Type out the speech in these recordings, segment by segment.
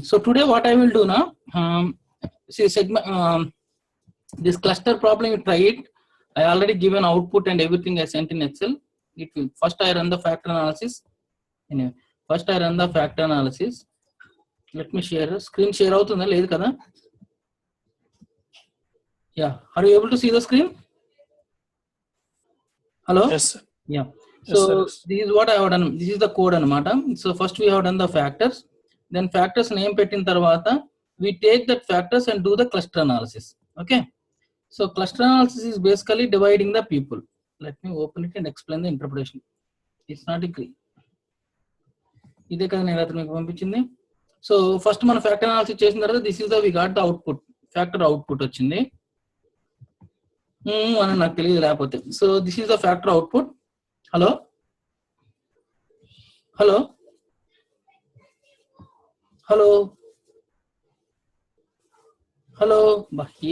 So today what I will do now, see segment, this cluster problem, you try it. I already given output and everything I sent in Excel. It will first I run the factor analysis. Anyway, first I run the factor analysis. Let me share screen share out on the lathe kada. Yeah, are you able to see the screen? Hello? Yes, sir. Yeah. Yes, So sir. Yes. this is what I have done. This is the code anamata. So first we have done the factors. Then factors name pettin tarvata we take that factors and do the cluster analysis. Okay. So cluster analysis is basically dividing the people. Let me open it and explain the interpretation. It's not a green. So first man factor analysis చేసిన తర్వాత this is the we got the output. Factor output వచ్చింది. అని నాకు తెలియదు లేకపోతే. So this is the factor output. Hello? Hello? Hello? Hello?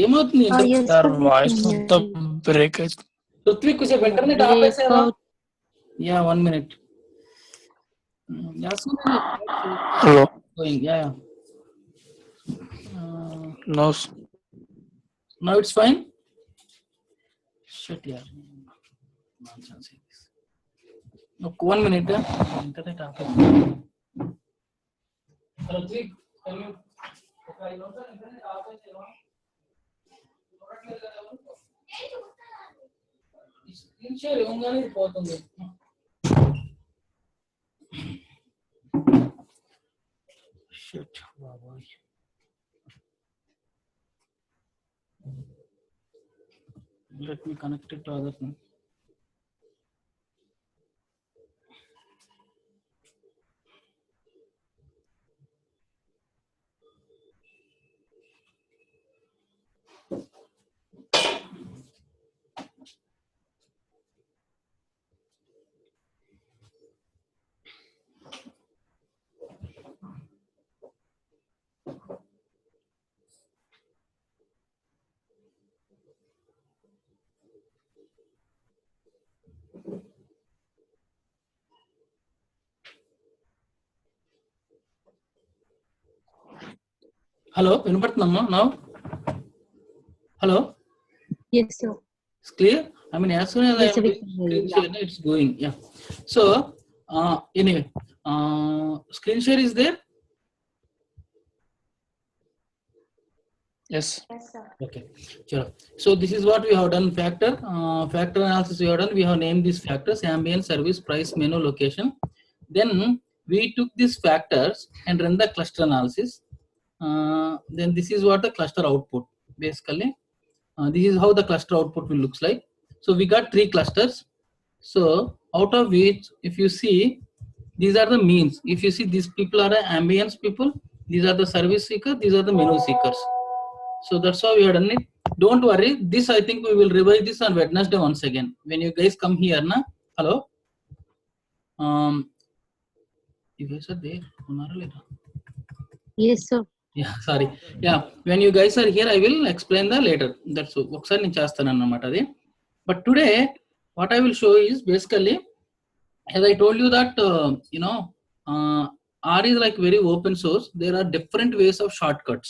ఏమవుతుంది? Sir, voice మొత్తం break అవుతుంది. రుత్విక్ కొంచెం internet ఆపేసావా? Yeah, 1 minute. Hello. Going, yeah. No. Now it's fine. Shit, yeah. Nonsense. Look, 1 minute. Internet ఆపేసా. Ruthvik, can you? Okay, I know the internet ఆపేసావా? Screen share ఇవ్వగానే పోతుంది. Shit, wow. Let me connect it to other thing. Hello, వినపడుతుందమ్మా now? Hello? Yes, sir. It's clear? I mean, as soon as Yes, I am we doing can hear you. screen share, it's going. Yeah. So, anyway, screen share is there? Yes. Yes, sir. Okay. Sure. So this is what we have done factor. Factor analysis we have done. We have named these factors: ambient, service, price, menu, location. Then we took these factors and run the cluster analysis. Then this is what the cluster output basically. This is how the cluster output will looks like. So we got 3 clusters. So out of which, if you see, these are the means. If you see, these people are the ambience people. These are the service seekers. These are the menu seekers. So that's how we have done it. Don't worry. This I think we will revise this on Wednesday once again. When you guys come here, na? Hello. You guys are there. Yes, sir. Yeah, sorry. Yeah, when you guys are here, I will explain the later. That's ఒకసారి నేను చేస్తాను అన్నమాట అది. But today, what I will show is basically, as I told you that R is like very open source. There are different ways of shortcuts.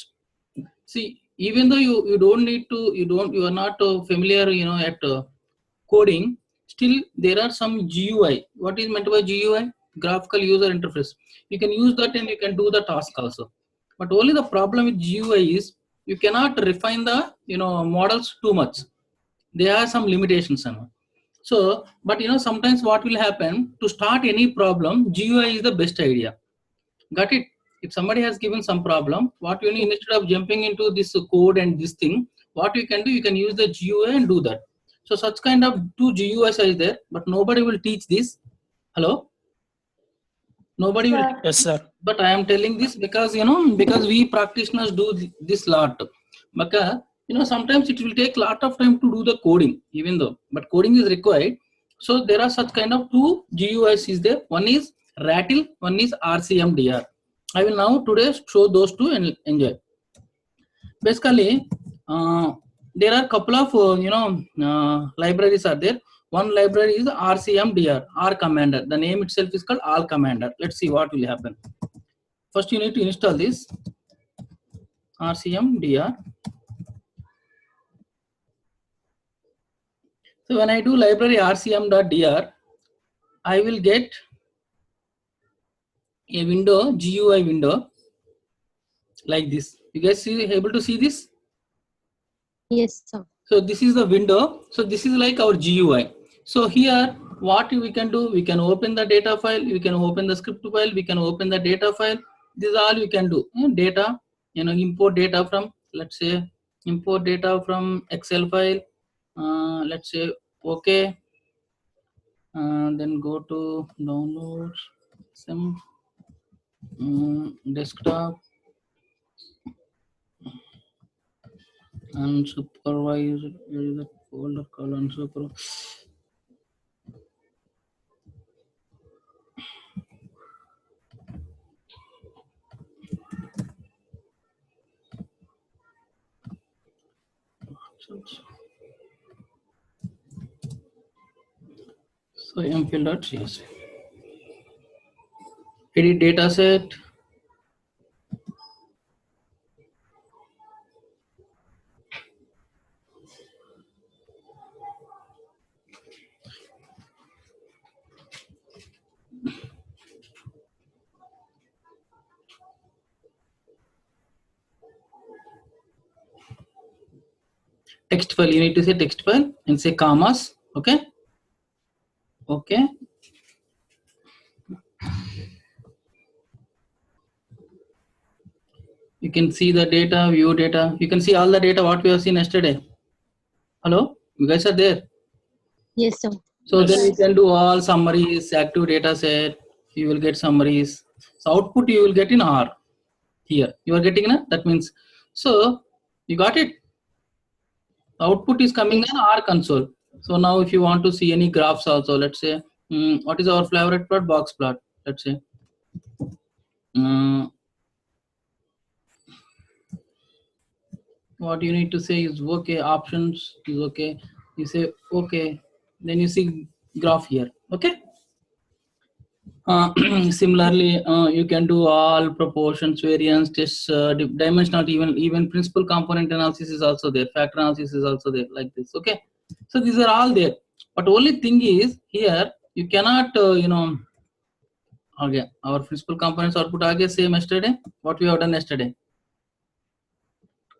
See, even though you don't need to, you are not familiar, at coding. Still, there are some GUI. What is meant by GUI? Graphical user interface. You can use that and you can do the task also. But only the problem with GUI is you cannot refine the models too much. There are some limitations. So, but sometimes what will happen to start any problem, GUI is the best idea. Got it? If somebody has given some problem, what you need, instead of jumping into this code and this thing, what you can do, you can use the GUI and do that. So such kind of 2 GUIs is there, but nobody will teach this. Hello? Nobody will. Yes, sir. But I am telling this because because we practitioners do this lot. Because sometimes it will take lot of time to do the coding, even though, but coding is required. So there are such kind of 2 GUIs is there. One is Rattle, one is RCMDR. I will now today show those 2 and enjoy. Basically, there are couple of libraries are there. One library is RCMDR, R Commander. The name itself is called R Commander. Let's see what will happen. first you need to install this rcmdr. So when I do library rcm.dr, I will get a window, GUI window like this. You guys see, able to see this? Yes, sir. So this is the window. So this is like our GUI. So here what we can do, we can open the data file, we can open the script file, we can open the data file. This is all we can do. Data, import data from, let's say, import data from Excel file. Let's say okay. Then go to downloads, some desktop, unsupervised. Where is the folder called unsupervised? So mfill.csv, edit data set, text file. You need to say text file and say commas. Okay. Okay. You can see the data, view data. You can see all the data what we have seen yesterday. Hello, you guys are there? Yes, sir. So Yes. then you can do all summaries, active data set. You will get summaries. So output you will get in R. Here you are getting it. That means, so you got it. Output is coming in R console. So now if you want to see any graphs also, let's say, what is our favorite plot? Box plot. Let's say. What you need to say is okay, options is okay. You say okay, then you see graph here. Okay. Similarly, you can do all proportions, variance, tests, dimensional, even principal component analysis is also there. Factor analysis is also there, like this. Okay. So these are all there. But only thing is here you cannot, okay, our principal components output again same yesterday. What we have done yesterday.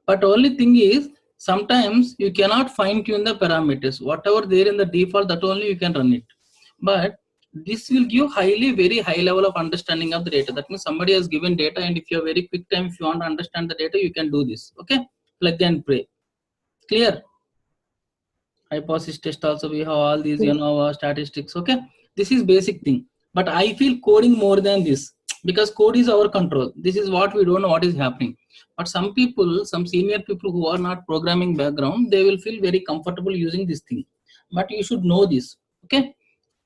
But only thing is sometimes you cannot fine tune the parameters. Whatever there in the default, that only you can run it. But this will give very high level of understanding of the data. That means somebody has given data, and if you have very quick time, if you want to understand the data, you can do this. Okay, plug and play. Clear? Hypothesis test also we have all these, statistics. Okay, this is basic thing. But I feel coding more than this, because code is our control. This is what we don't know what is happening. But some people, some senior people who are not programming background, they will feel very comfortable using this thing. But you should know this. Okay.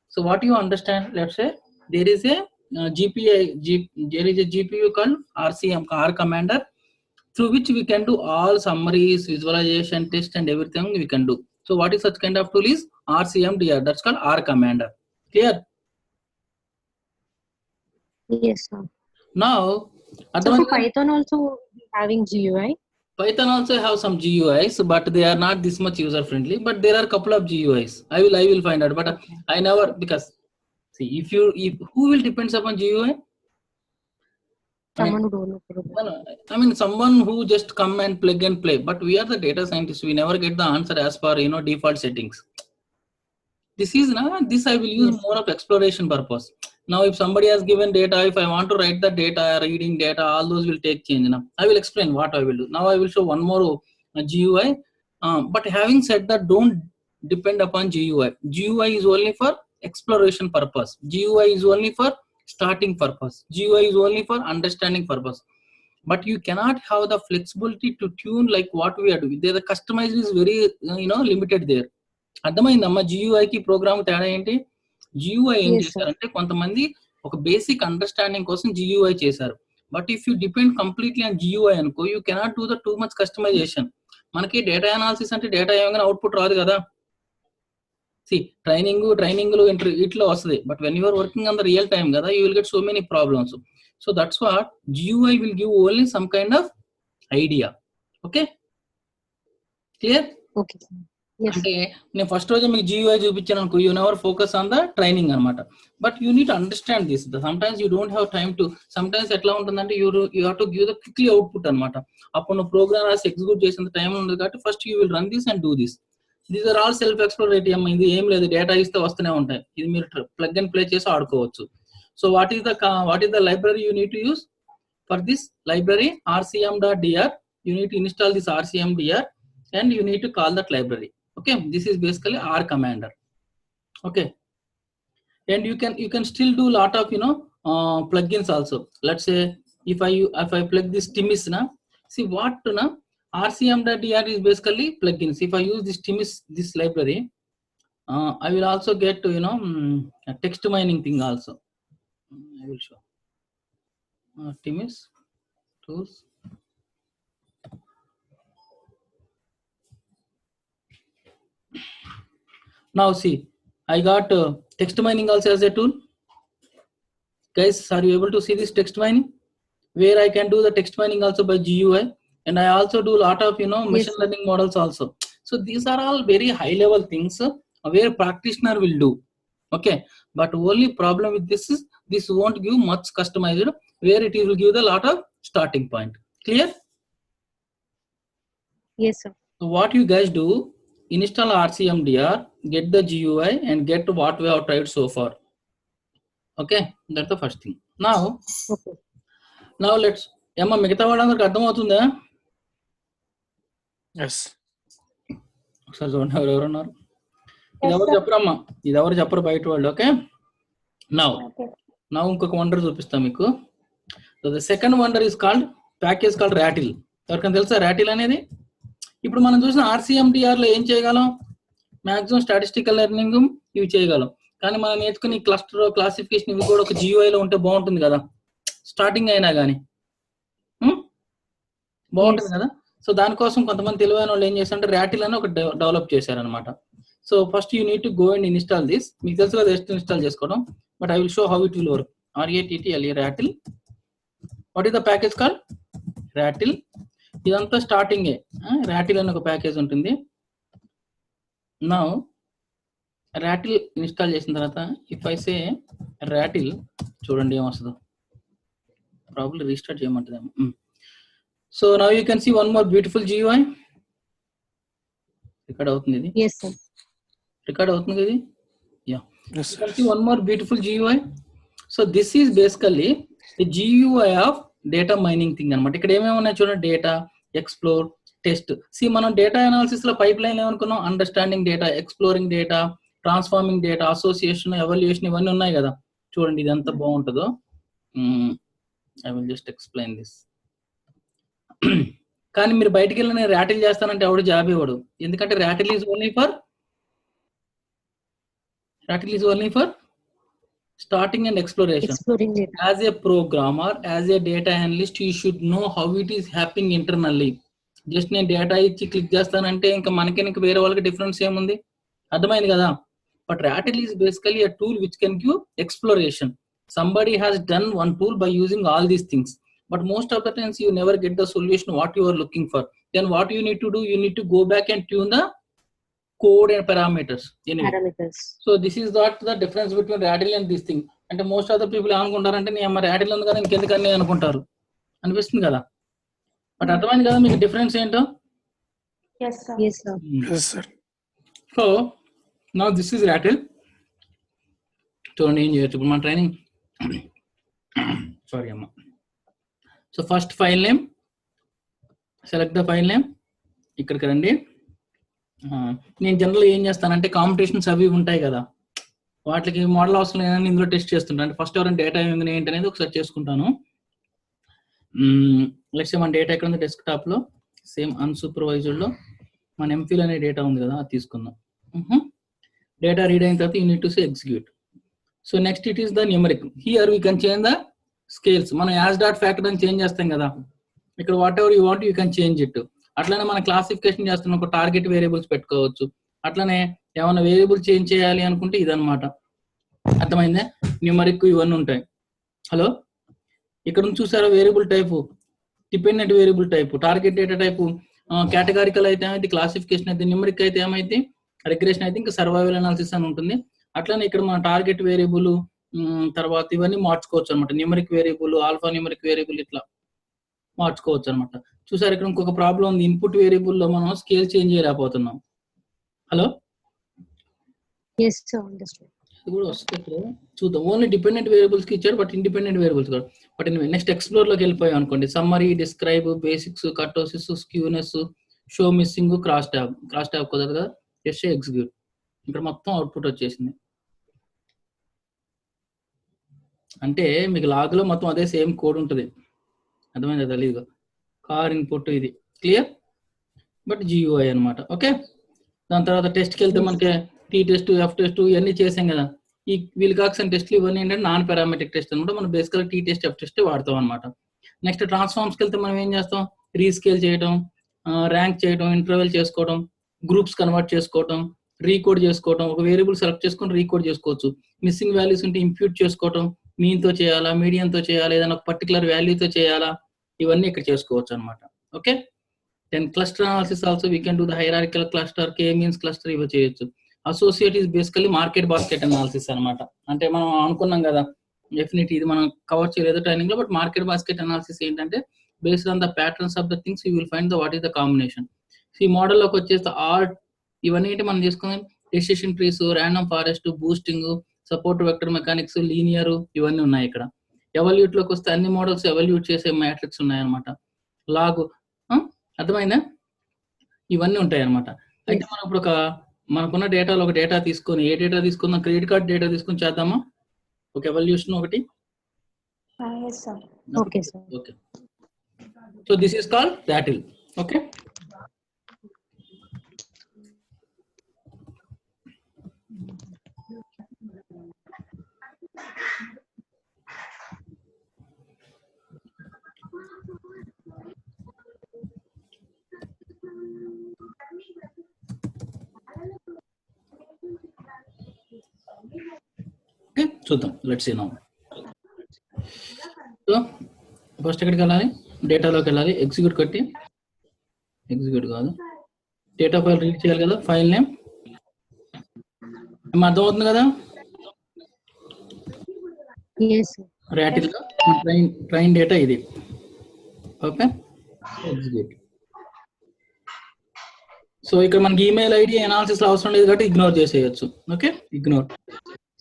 So what you understand? Let's say there is a GPU called RCM, R Commander, through which we can do all summaries, visualization, test, and everything we can do. So what is such kind of tool is RCMDR. That's called R Commander. Clear? Yes, sir. Now, So for Python also having GUI. Python also have some GUIs, but they are not this much user friendly. But there are a couple of GUIs. I will find out. But I never, because see, if who will depends upon GUI? Someone who don't know. I mean, someone who just come and plug and play. But we are the data scientists. We never get the answer as per default settings. This is this I will use more of exploration purpose. Now, if somebody has given data, if I want to write the data, reading data, all those will take change. Now, I will explain what I will do. Now, I will show one more GUI. But having said that, don't depend upon GUI. GUI is only for exploration purpose. GUI is only for starting purpose. GUI is only for understanding purpose. But you cannot have the flexibility to tune like what we are doing. The customization is very limited there. అర్థమైందమ్మా జియూఐకి programme తేడా ఏంటి? GUI ఏం చేశారంటే కొంతమంది ఒక basic understanding కోసం GUI చేశారు. But if you depend completely on GUI అనుకో, you cannot do the too much customization. మనకి డేటా అనాలిసిస్ అంటే డేటా ఏమైనా అవుట్పుట్ రాదు కదా. సి ట్రైనింగ్ ఇట్లా వస్తుంది. But when you're working on the real time కదా, you will get so many problems. So that's what GUI will give only some kind of idea. Okay, clear? Okay, sir. Yes, sir. అంటే నేను first రోజు మీకు GUI చూపించాను అనుకో, you never focus on the training అనమాట. But you need understand this. Sometimes you don't have time to, sometimes ఎట్లా ఉంటుందంటే you have to give the quickly output అనమాట. అప్పుడు నువ్వు ప్రోగ్రామ్ రాసి ఎగ్జిక్యూట్ చేసేంత టైం ఉండదు కాబట్టి first you will run this and do this. These are all self exploratory అమ్మా. ఇది ఏం లేదు, డేటా ఇస్తే వస్తూనే ఉంటాయి. ఇది మీరు ప్లగ్ అండ్ ప్లే చేసి ఆడుకోవచ్చు. So what is the library you need to use for this library? rcm.dr. You need to install this rcm.dr and you need to call that library. Okay, this is basically R commander. Okay, and you can still do lot of plugins also. Let's say if I plug this Timis na, see what na, rcm.dr is basically plugins. If I use this library, I will also get to a text mining thing also. I will show Timis tools. Now see, I got text mining also as a tool. Guys, are you able to see this text mining? Where I can do the text mining also by GUI, and I also do a lot of machine learning models also. So these are all very high level things where practitioner will do. Okay, but only problem with this is this won't give much customized, where it will give the lot of starting point. Clear? Yes, sir. So what you guys do, install rcm.dr, get the GUI and get what we have tried so far. Okay, that's the first thing. Now let's ఏమా మిగతా వాళ్ళందరికి అర్థమవుతుందా? Yes. ఒకసారి చూడండి ఎవరెవరున్నారు. ఇది ఎవరు చెప్పరమ్మా, ఇది ఎవరు చెప్పరు బయట వాళ్ళు. ఓకే, నా ఇంకొక వండర్ చూపిస్తాం మీకు. So the second wonder is called package called rattle. ఎవరికైనా తెలుసా రాటిల్ అనేది? ఇప్పుడు మనం చూసిన rcm.dr లో ఏం చేయగలం? మాక్సిమం స్టాటిస్టికల్ లెర్నింగ్ ఇవి చేయగలం. కానీ మనం నేర్చుకుని క్లస్టర్ క్లాసిఫికేషన్ ఇవి కూడా ఒక GUI లో ఉంటే బాగుంటుంది కదా, స్టార్టింగ్ అయినా కానీ బాగుంటుంది కదా. సో దానికోసం కొంతమంది తెలివైన వాళ్ళు ఏం చేశారంటే రాటిల్ అని ఒక డెవలప్ చేశారనమాట. So first you need to go and install this. మీకు తెలుసు కదా ಎಷ್ಟು ఇన్స్టాల్ చేసుకోవడం, but I will show how it will work. RATTLE rattle. What is the package called? Rattle. ఇదంతా స్టార్టింగే. రాటిల్ అని ఒక ప్యాకేజ్ ఉంటుంది. నా రాటిల్ ఇన్స్టాల్ చేసిన తర్వాత ఇఫ్ ఐ సే రాటిల్, చూడండి ఏమొస్తుందో. ప్రాబ్లీ రీస్టార్ట్ చేయమంటుందేమో. So now you can see one more beautiful GUI. Record అవుతుంది ఇది. Yes, sir. రికార్డ్ అవుతుంది ఇది. Yeah, Yes, you can see one more beautiful GUI. So this is basically the GUI of data mining thing అనమాట. ఇక్కడ ఏమేమి ఉన్నాయి చూడండి, data, explore, test. సి మనం డేటా అనాలిసిస్ లో పైప్ లైన్ ఏమనుకున్నాం? Understanding data, exploring data, transforming data, association, evaluation, ఇవన్నీ ఉన్నాయి కదా. చూడండి ఇది ఎంత బాగుంటుందో. I will just explain this. కానీ మీరు బయటికి వెళ్ళి నేను రాటిల్ చేస్తానంటే ఎవడు జాబ్ ఇవ్వడు. ఎందుకంటే rattle is only for starting and exploration. Exploring data. As a programmer, as a data analyst, you should know how it is happening internally. Just నేను డేటా ఇచ్చి క్లిక్ చేస్తానంటే ఇంకా మనకి ఇంకా వేరే వాళ్ళకి డిఫరెన్స్ ఏముంది? అర్థమైంది కదా. But rattle is basically a tool which can give exploration. Somebody has done one tool by using all these things, but most of the times you never get the solution what you are looking for. Then what you need to do, you need to go back and tune the code and parameters. Anyway. Parameters. So this is what the difference between ratil and this thing. అంటే most of the people ఏమనుకుంటారంటే నేను rattle ఉంది కదా ఇంకెందుకని అనుకుంటారు, అనిపిస్తుంది కదా. But అర్థమైంది కదా మీకు డిఫరెన్స్ ఏంటో? Yes, sir. Yes, sir. yes, sir. So now this is rattle. చూడండి ఏం చేయొచ్చు ఇప్పుడు మన ట్రైనింగ్. సారీ అమ్మ. So first file name, select the file name. ఇక్కడికి రండి. నేను జనరల్ ఏం చేస్తానంటే కాంపిటీషన్స్ అవి ఉంటాయి కదా, వాటికి మోడల్ అవసరం లేదని ఇందులో టెస్ట్ చేస్తుంటాను. అంటే ఫస్ట్ ఎవరైనా డేటా ఏమైంది ఏంటి అనేది ఒకసారి చేసుకుంటాను. లెట్స్ సే మన డేటా ఎక్కడ ఉంది, డెస్క్టాప్ లో సేమ్ అన్సూపర్వైజ్డ్ లో మన ఎంఫిల్ అనే డేటా ఉంది కదా, అది తీసుకుందాం. డేటా రీడ్ అయిన తర్వాత you need to say execute. So next it is the numeric. Here we can change the scales. మనం యాజ్ డాట్ ఫ్యాక్టర్ అని చేంజ్ చేస్తాం కదా, ఇక్కడ what ever you want you can change it. అట్లనే మనం classification చేస్తున్న ఒక టార్గెట్ వేరియబుల్స్ పెట్టుకోవచ్చు. అట్లనే ఏమైనా వేరియబుల్ చేంజ్ చేయాలి అనుకుంటే ఇదనమాట. అర్థమైందే, న్యూమరిక్ ఇవన్నీ ఉంటాయి. హలో, ఇక్కడ నుంచి చూసారా variable type, dependent variable type, target data type, categorical అయితే ఏమైతే, క్లాసిఫికేషన్ అయితే, న్యూమరిక్ అయితే ఏమైతే, రిగ్రెషన్ అయితే ఇంకా సర్వైవల్ అనాలిసిస్ అని ఉంటుంది. అట్లానే ఇక్కడ మన టార్గెట్ వేరియబుల్ తర్వాత ఇవన్నీ మార్చుకోవచ్చు అనమాట. Numeric variable, alpha numeric variable ఇట్లా మార్చుకోవచ్చు అనమాట. చూసారు ఇక్కడ ఇంకొక ప్రాబ్లం ఉంది, ఇన్పుట్ వేరియబుల్ లో మనం స్కేల్ చేంజ్ చేయలేకపోతున్నాం. Hello Yes, sir. Understood. ఇది కూడా వస్తే ఇక్కడ చూద్దాం. ఓన్లీ డిపెండెంట్ వేరియబుల్స్ కి ఇచ్చారు, బట్ ఇండిపెండెంట్ వేరియబుల్స్ కాదు. బట్ నెక్స్ట్ ఎక్స్ప్లోర్ లోకి వెళ్ళిపోయాం అనుకోండి, summary, describe, basics, kurtosis, skewness, show missing, cross tab కుదరదు కదా, జస్ట్ ఎగ్జిక్యూట్. ఇక్కడ మొత్తం అవుట్పుట్ వచ్చేసింది. అంటే మీకు లాగ్ లో మొత్తం అదే సేమ్ కోడ్ ఉంటుంది, అర్థమైందా? తెలీదు కార్ ఇన్పుట్ ఇది క్లియర్, బట్ జియూఐ అనమాట. ఓకే, దాని తర్వాత టెస్ట్కి వెళ్తే మనకి టీ టెస్ట్, ఎఫ్ టెస్ట్ ఇవన్నీ చేసాం కదా. ఈ విల్కాక్సన్ టెస్ట్లు ఇవన్నీ ఏంటంటే నాన్ పారామెట్రిక్ టెస్ట్ అనమాట. మనం బేసికల్ టీ టెస్ట్, ఎఫ్ టెస్ట్ వాడతాం అనమాట. నెక్స్ట్ ట్రాన్స్ఫార్మ్స్కి వెళ్తే మనం ఏం చేస్తాం, రీస్కేల్ చేయడం, ర్యాంక్ చేయడం, ఇంటర్వెల్ చేసుకోవడం, గ్రూప్స్ కన్వర్ట్ చేసుకోవడం, రీకోడ్ చేసుకోవడం, ఒక వేరియబుల్ సెలెక్ట్ చేసుకొని రీకోడ్ చేసుకోవచ్చు. మిస్సింగ్ వాల్యూస్ ఉంటే ఇంప్యూట్ చేసుకోవడం, మీన్తో చేయాలా, మీడియంతో చేయాలా, ఏదైనా ఒక పర్టికులర్ వాల్యూతో చేయాలా, ఇవన్నీ ఇక్కడ చేసుకోవచ్చు అనమాట. Okay, then cluster analysis also we can do the hierarchical cluster, K means cluster, ఇవి చేయొచ్చు. Associate is basically market basket analysis అనమాట. అంటే మనం అనుకున్నాం కదా, డెఫినెట్ ఇది మనం కవర్ చేయలేదు ట్రైనింగ్ లో, బట్ మార్కెట్ బాస్కెట్ అనాలిసిస్ ఏంటంటే based on the patterns of the things you will find the what is the combination. ఈ మోడల్లోకి వచ్చేస్తే ఆర్ట్ ఇవన్నీ ఏంటి మనం చేసుకున్నాం, decision trees, random forest, boosting, support vector mechanics, linear, ఇవన్నీ ఉన్నాయి ఇక్కడ. ఎవల్యూట్ లోకి వస్తే అన్ని మోడల్స్ ఎవల్యూట్ చేసే మ్యాట్రిక్స్ ఉన్నాయన్నమాట. లాగు అర్థమైందా, ఇవన్నీ ఉంటాయి అనమాట. అయితే మనం ఇప్పుడు మనకున్న డేటాలో ఒక డేటా తీసుకొని, ఏ డేటా తీసుకుందాం, క్రెడిట్ కార్డ్ డేటా తీసుకొని చేద్దామా ఒక ఎవల్యూషన్ ఒకటి. Yes, sir. Okay, sir. Okay, so this is called Rattle. Okay, చూద్దాం. Let's see now. So first ఎక్కడికి వెళ్ళాలి, డేటాలోకి వెళ్ళాలి, ఎగ్జిక్యూట్ కొట్టి, ఎగ్జిక్యూట్ కాదు, డేటా ఫైల్ రీడ్ చేయాలి కదా, ఫైల్ నేమ్ అర్థమవుతుంది కదా. Yes, sir. Rattle train data ఇది. Okay, execute. సో ఇక్కడ మనకి ఈమెయిల్ ఐడి అనాలిసిస్ అవసరం లేదు కాబట్టి ఇగ్నోర్ చేసేయచ్చు. Okay, ignore.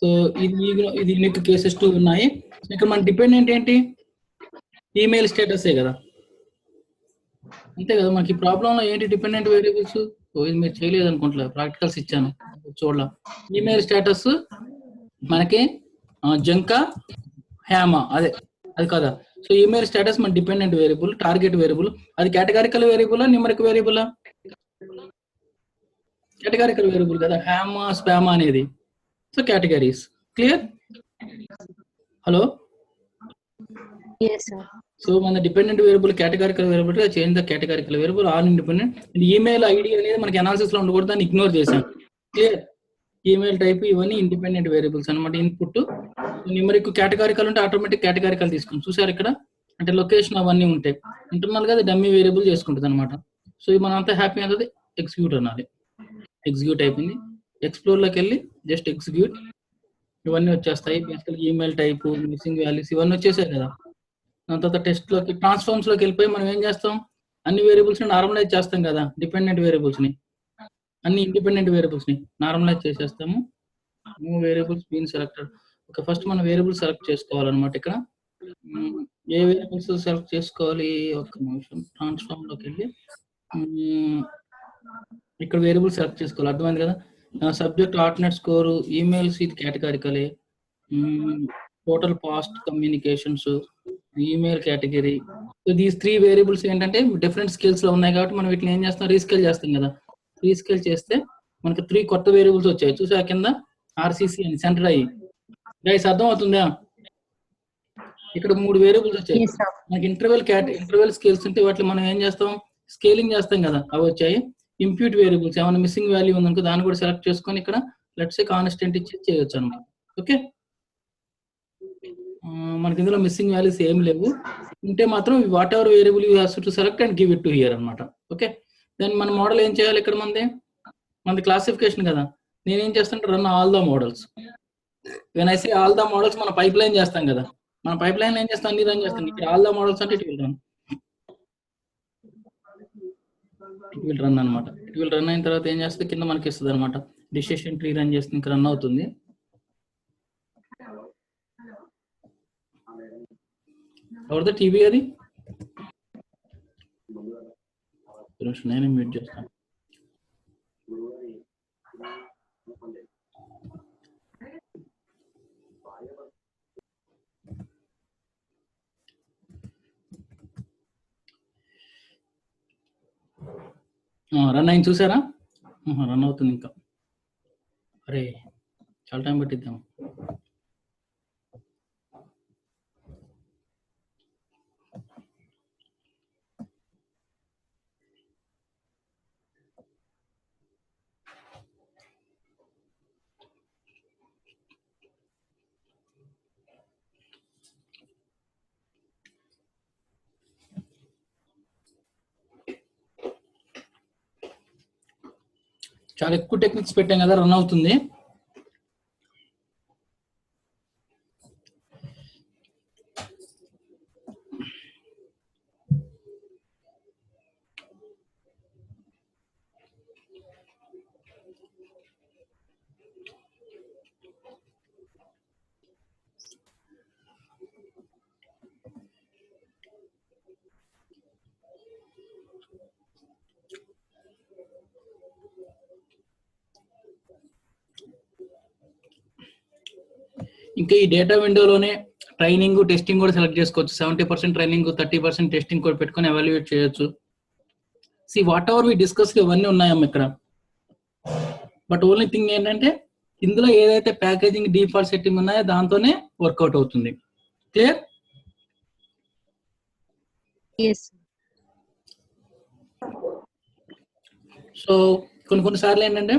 సో ఇది యూనిక్ కేసెస్ 2 ఉన్నాయి. ఇక్కడ మన డిపెండెంట్ ఏంటి, ఈమెయిల్ స్టేటసే కదా, అంతే కదా. మనకి ప్రాబ్లంలో ఏంటి డిపెండెంట్ వేరియబుల్స్, ఇది మీరు చేయలేదు అనుకుంటా, ప్రాక్టికల్స్ ఇచ్చాను చూడాల. ఈమెయిల్ స్టేటస్ మనకి జంకా హ్యామా అది కదా. సో ఈమెయిల్ స్టేటస్ మన డిపెండెంట్ వేరియబుల్, టార్గెట్ వేరియబుల్, అది categorical variable, numeric variable, categorical variable కదా, హ్యామా స్పామా అనేది. So categories clear. Hello, Yes, sir. So మన డిపెండెంట్ వేరియబుల్ కేటగారికల్ వేరియబుల్ గా change the categorical variable or independent. Email ID అనేది మనకి అనాలిసిస్ లో ఉండకూడదు, దాన్ని ఇగ్నోర్ చేశాం. క్లియర్, ఈమెయిల్ టైప్ ఇవన్నీ ఇండిపెండెంట్ వేరియబుల్స్ అనమాట. ఇన్పుట్ న్యూమరిక్ కేటగారికల్ ఉంటే ఆటోమేటిక్ కేటగారికల్ తీసుకుంటాం. చూసారు ఇక్కడ, అంటే లొకేషన్ అవన్నీ ఉంటాయి. ఇంటర్నల్ గా డమ్మీ వేరియబుల్ చేసుకుంటుంది అనమాట. సో ఇది మనం అంతా హ్యాపీ అవుతుంది, ఎగ్జిక్యూట్ అనాలి. ఎగ్జిక్యూట్ అయిపోయింది. ఎక్స్ప్లోర్ లోకి వెళ్ళి జస్ట్ ఎగ్జిక్యూట్, ఇవన్నీ వచ్చేస్తాయి. బేసికల్ ఈమెయిల్ టైప్, మిస్సింగ్ వాల్యూస్ ఇవన్నీ వచ్చేసాయి కదా. దాని తర్వాత టెస్ట్ లోకి, ట్రాన్స్ఫార్మ్స్ లోకి వెళ్ళిపోయి మనం ఏం చేస్తాం, అన్ని వేరియబుల్స్ ని నార్మలైజ్ చేస్తాం కదా, డిపెండెంట్ వేరియబుల్స్ ని, అన్ని ఇండిపెండెంట్ వేరియబుల్స్ ని నార్మలైజ్ చేసేస్తాము. Move variables been selected. Okay, first మనం వేరియబుల్ సెలెక్ట్ చేసుకోవాలన్నమాట. ఇక్కడ ఏ వేరియబుల్స్ సెలెక్ట్ చేసుకోవాలి, ఒక నిమిషం. ట్రాన్స్ఫార్మ్ లోకి వెళ్ళి ఇక్కడ వేరియబుల్ సెలెక్ట్ చేసుకోవాలి, అర్థమైంది కదా. సబ్జెక్ట్ ఆల్టర్నేట్ స్కోర్, ఈమెయిల్స్ ఇది కేటగారికలే, total past communications, email category. So these 3 variables ఏంటంటే డిఫరెంట్ స్కేల్స్ లో ఉన్నాయి కాబట్టి మనం వీటిని ఏం చేస్తాం, రీస్కేల్ చేస్తాం కదా. రీస్కేల్ చేస్తే మనకి 3 కొత్త వేరియబుల్స్ వచ్చాయి. చూసా కింద ఆర్సిసి అని సెంటర్ అయ్యి, గైస్ అర్థం అవుతుందా. ఇక్కడ 3 వేరియబుల్స్ వచ్చాయి. Yes, sir. మనకి ఇంటర్వెల్ స్కేల్స్ ఉంటే వాటిని మనం ఏం చేస్తాం, స్కేలింగ్ చేస్తాం కదా, అవి వచ్చాయి. ఇంప్యూట్ వేరియబుల్స్ ఏమైనా మిస్సింగ్ వాల్యూ ఉందనుకో దాన్ని కూడా సెలెక్ట్ చేసుకొని ఇక్కడ లెట్స్ సే కాన్స్టెంట్ ఇచ్చి చేయొచ్చు అనమాట. ఓకే, మనకి ఇందులో మిస్సింగ్ వాల్యూస్ ఏం లేవు. ఉంటే మాత్రం what ever variable you have to select and give it to hear అనమాట. ఓకే, దెన్ మన మోడల్ ఏం చేయాలి ఇక్కడ? మనది క్లాసిఫికేషన్ కదా. నేనేం చేస్తానంటే run all the models. When I say all the models, మన పైప్ లైన్ చేస్తాం కదా, మన పైప్ లైన్ ఏం చేస్తాం, అన్ని రన్ చేస్తాం. ఇక్కడ ఆల్ ద మోడల్స్ అంటే ఇట్ విల్ రన్ అనమాట. ఇట్ విల్ రన్ అయిన తర్వాత ఏం చేస్తుంది, కింద మనకి ఇస్తుంది అనమాట. డిసిషన్ ట్రీ రన్ చేస్తుంది, ఇంకా రన్ అవుతుంది. ఎవరిదో టీవీ అది? నేను మ్యూట్ చేస్తాను. రన్ అయింది చూసారా? రన్ అవుతుంది ఇంకా. అరే చాలా టైం పట్టిద్దాం. చాలా ఎక్కువ టెక్నిక్స్ పెట్టాం కదా, రన్ అవుతుంది. ఇంకా ఈ డేటా విండోలోనే ట్రైనింగ్, టెస్టింగ్ కూడా సెలెక్ట్ చేసుకోవచ్చు. 70% ట్రైనింగ్, 30% టెస్టింగ్ కూడా పెట్టుకొని ఎవాల్యుయేట్ చేయొచ్చు. See whatever we discuss ఇవన్నీ ఉన్నాయమ్మ ఇక్కడ. బట్ ఓన్లీ థింగ్ ఏంటంటే ఇందులో ఏదైతే ప్యాకేజింగ్ డిఫాల్ట్ సెట్టింగ్ ఉన్నాయో దాంతోనే వర్కౌట్ అవుతుంది. క్లియర్? సో కొన్నిసార్లు ఏంటంటే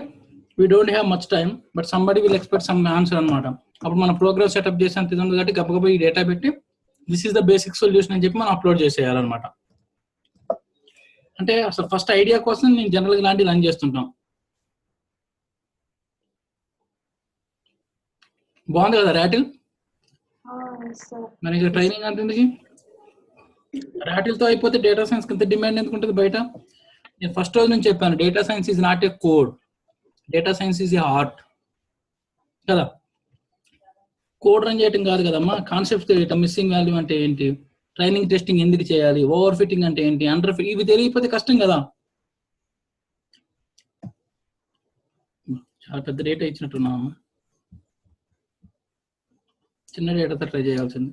we don't have much time, but somebody will expect some answer అనమాట. అప్పుడు మనం ప్రోగ్రామ్ సెటప్ చేసేంత ఇది ఉంది కాబట్టి గబగబా ఈ డేటా పెట్టి this is the basic solution అని చెప్పి మనం అప్లోడ్ చేసేయాలన్నమాట. అంటే అసలు ఫస్ట్ ఐడియా కోసం నేను జనరల్గా ఇలాంటివి రన్ చేస్తుంటాం. బాగుంది కదా ర్యాటిల్? మనకి ట్రైనింగ్ అంటే ర్యాటిల్తో అయిపోతే డేటా సైన్స్ కింద డిమాండ్ ఎందుకు ఉంటుంది బయట? నేను ఫస్ట్ రోజు నుంచి చెప్పాను, data science is not a code, data science is a art కదా. కోడ్ రన్ చేయటం కాదు కదమ్మా, కాన్సెప్ట్స్ తెలియటం. మిస్సింగ్ వాల్యూ అంటే ఏంటి, ట్రైనింగ్ టెస్టింగ్ ఎందుకు చేయాలి, ఓవర్ ఫిట్టింగ్ అంటే ఏంటి, అండర్ ఫిట్, ఇవి తెలియకపోతే కష్టం కదా. చాలా పెద్ద డేటా ఇచ్చినట్టున్నామా, చిన్న డేటాతో ట్రై చేయాల్సింది.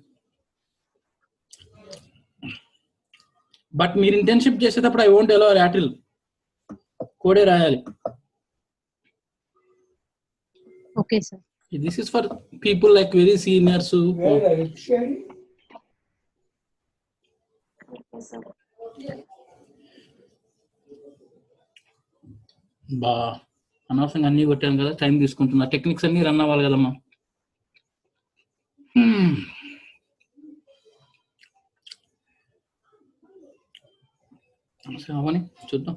బట్ మీరు ఇంటర్న్షిప్ చేసేటప్పుడు ఐ వోంట్ అలౌ ర్యాటిల్, కోడే రాయాలి. Okay, sir. This is for people like very seniors who. Okay, sir. బా అనవసరంగా అన్ని కొట్టాను కదా, టైం తీసుకుంటున్నా. టెక్నిక్స్ అన్ని రన్ అవ్వాలి కదమ్మా. అవని చూద్దాం.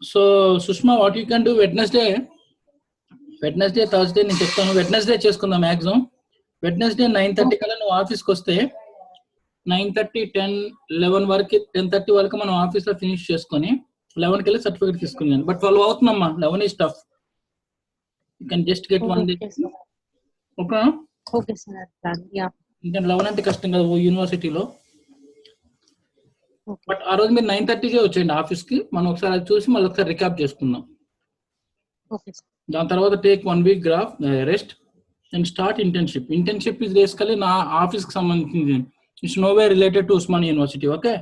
So Sushma, what you can do Wednesday, Thursday నేను చెప్తాను. వెడ్నెస్డే చేసుకుందాం మ్యాక్సిమం. వెడ్నెస్డే 9:30 కల్లా నువ్వు ఆఫీస్కి వస్తే 9:30, 10, 11 వరకు, 10:30 వరకు మనం ఆఫీస్లో ఫినిష్ చేసుకొని 11కి వెళ్ళి సర్టిఫికేట్ తీసుకున్నాను. బట్ 12 అవుతుందమ్మా, 11 is tough. You can just get 1 day. Okay? Okay, sir. Yeah. ఇంకా 11 అంటే కష్టం కదా యూనివర్సిటీలో. Okay. బట్ ఆ రోజు మీరు 9:30కే వచ్చేయండి ఆఫీస్కి. మనం ఒకసారి అది చూసి మళ్ళీ ఒకసారి రికాప్ చేసుకుందాం. Okay, sir. దాని తర్వాత take 1 week rest and start internship. Internship is basically నా ఆఫీస్కి సంబంధించింది. It's no way related to Osmania university. Okay,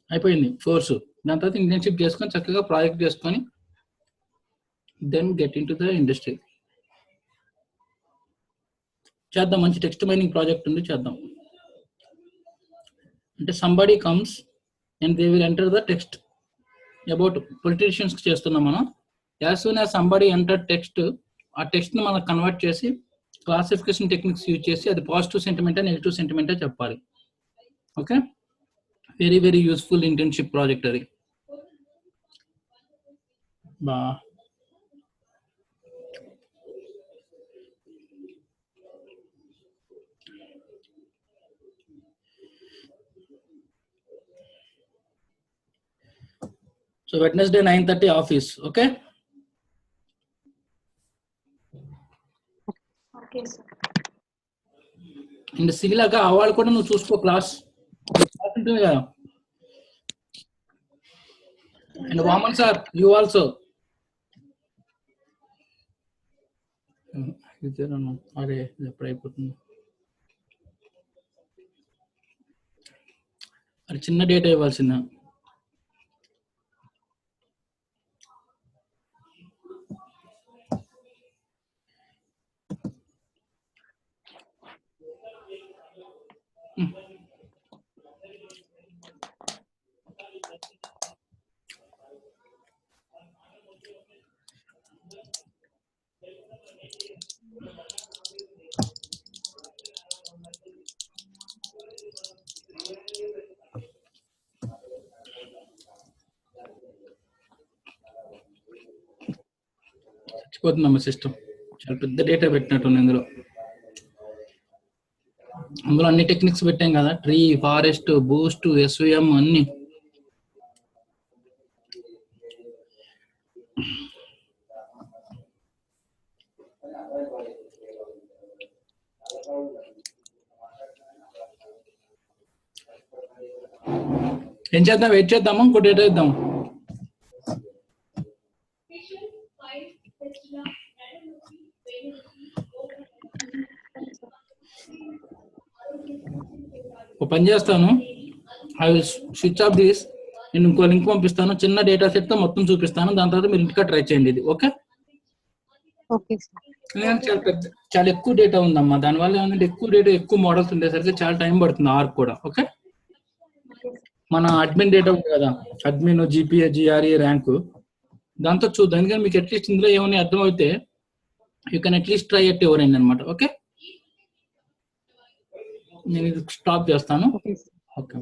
అయిపోయింది కోర్సు. దాని తర్వాత ఇంటర్న్షిప్ చేసుకొని చక్కగా ప్రాజెక్ట్ చేసుకొని then get in to the industry. చేద్దాం, మంచి టెక్స్ట్ మైనింగ్ ప్రాజెక్ట్ ఉంది, చేద్దాం. అంటే somebody comes and they will enter the text about politicians చేస్తున్నాం మనం. As soon as somebody enter text, ఆ టెక్స్ట్ ని మనం కన్వర్ట్ చేసి క్లాసిఫికేషన్ టెక్నిక్స్ యూజ్ చేసి అది పాజిటివ్ సెంటిమెంట్ నెగిటివ్ సెంటిమెంట్ చెప్పాలి. Okay, very very useful internship project అది. బా so Wednesday 9:30 office. Okay okay sir. And శీలాగా అవాళ్ళు కూడా నువ్వు చూసుకో, క్లాస్ ఉంటుంది కదా. And Vaman sir, you also. అరే ఎప్పుడు అయిపోతుంది, అది చిన్న డేటా ఇవ్వాల్సిందా. చచ్చిపోతుందమ్మా సిస్టమ్, చాలా పెద్ద డేటా పెట్టినట్టుంది ఇందులో. అందులో అన్ని టెక్నిక్స్ పెట్టాం కదా, ట్రీ, ఫారెస్ట్, బూస్ట్, ఎస్విఎం అన్ని. ఏం చేద్దాం, వెయిట్ చేద్దాము, ఇంకో డేటా ఇద్దాం. ఒక పని చేస్తాను, I will switch off this. నేను ఇంకో లింక్ పంపిస్తాను, చిన్న డేటా సెట్ తో మొత్తం చూపిస్తాను, దాని తర్వాత మీరు ఇంటికా ట్రై చేయండి ఇది. Okay, okay sir. చాలా పెద్ద, చాలా ఎక్కువ డేటా ఉందమ్మా. దానివల్ల ఏమంటే ఎక్కువ డేటా, ఎక్కువ మోడల్స్ ఉండేసరికి చాలా టైం పడుతుంది ఆర్క్ కూడా. ఓకే, మన అడ్మిన్ డేటా ఉంది కదా, అడ్మిన్, జిపిఏ, జిఆర్ఏ, ర్యాంక్, దాంతో చూద్దాం. ఎందుకంటే మీకు అట్లీస్ట్ ఇందులో ఏమైనా అర్థం అయితే you can at least try at your end అనమాట. ఓకే, నేను ఇది స్టాప్ చేస్తాను. Okay sir. ఓకే.